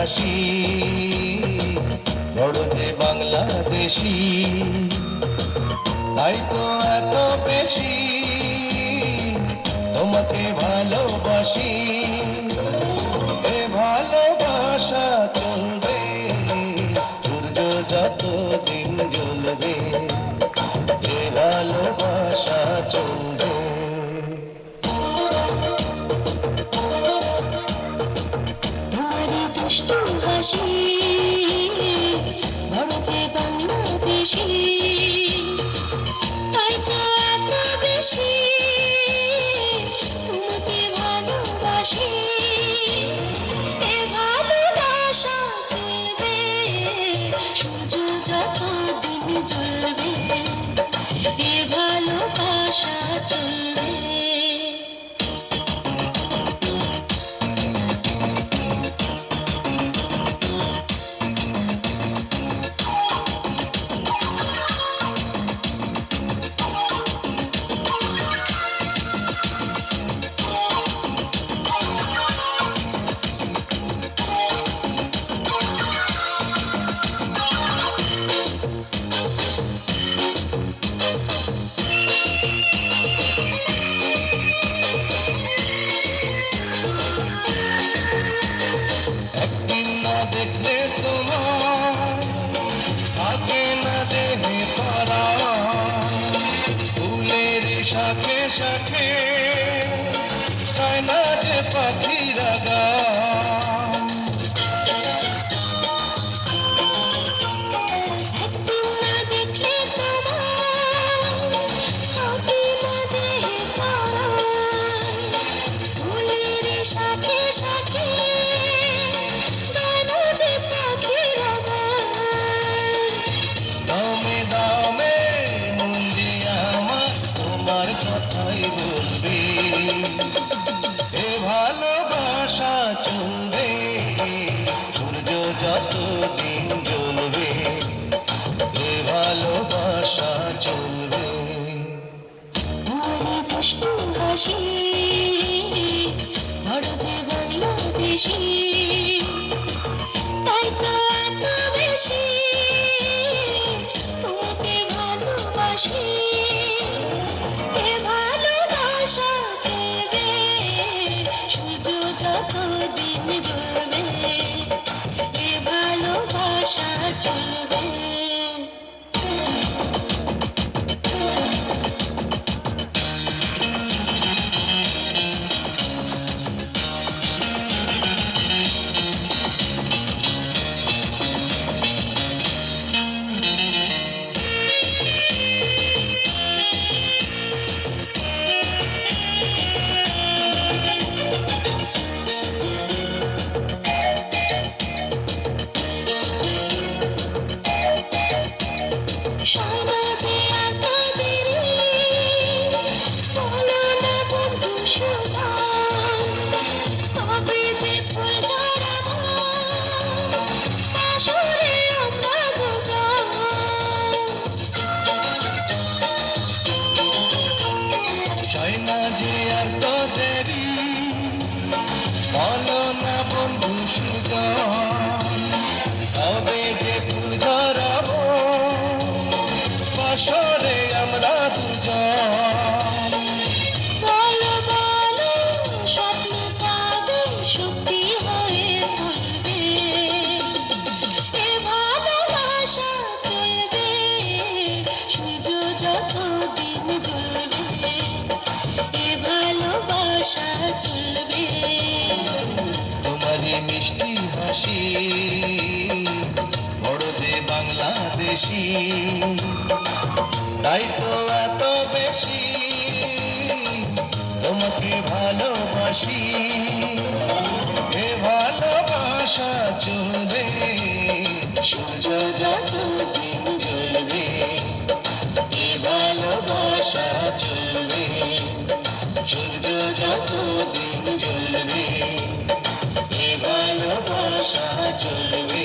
হাসি, বড় যে বাংলাদেশি, তাই তো এত বেশি তোমাকে ভালোবাসি। এ ভালোবাসা চলবে, সূর্য যত দিন জ্বলবে, এ ভালোবাসা চলবে। দুষ্টু হাসি, বড় যে বাংলাদেশি, তাই তো এত বেশি তোমাকে ভালোবাসি। এ ভালোবাসা চলবে, সূর্য যত দিন জ্বলবে, এ ভালোবাসা চলবে। একদিন না দেখলে তোমার থাকে না দেহে পরা, ফুলের শাখে শাখে তাই না যে পাখিরা গান। একদিন না দেখলে তোমার থাকে না দেহে পরায়, ফুলের শাখে শাখে গান যে পাখিরা গায়। দামে দামে মন দিয়ে আমার তোমার কথাই বলবে, এ ভালোবাসা চলবে, সূর্য যত দিন জ্বলবে, এ ভালোবাসা চলবে। তোমার দুষ্টু হাসি, বড় যে বাংলাদেশি, তাই তো এত বেশি তোমাকে ভালোবাসি। এ ভালোবাসা চলবে, সূর্য যত দিন জ্বলবে, এ ভালোবাসা চলবে। সমাজে এত দেরি, বলো না বন্ধু সুজন, তবে যে ফুল ঝরাবো আসরে আমরা দুজন। চাই না যে আর তো দেরি, বলো না বন্ধু সুজন, তবে যে ফুল ঝরাবো বাসরে আমরা দুজন। বলো বলো স্বপ্ন পাবে সত্যি হয়ে তুলবে, এ ভালোবাসা চলবে, সূর্য যত দিন জ্বলবে, এ ভালোবাসা চলবে। তোমারই মিষ্টি হাসি, বড় যে বাংলাদেশি, তাই তো এত বেশি তোমাকে ভালোবাসি। এ ভালোবাসা চলবে, সূর্য যত দিন জ্বলবে, এ ভালোবাসা চলবে, সূর্য যত দিন জ্বলবে, এ ভালোবাসা চলবে।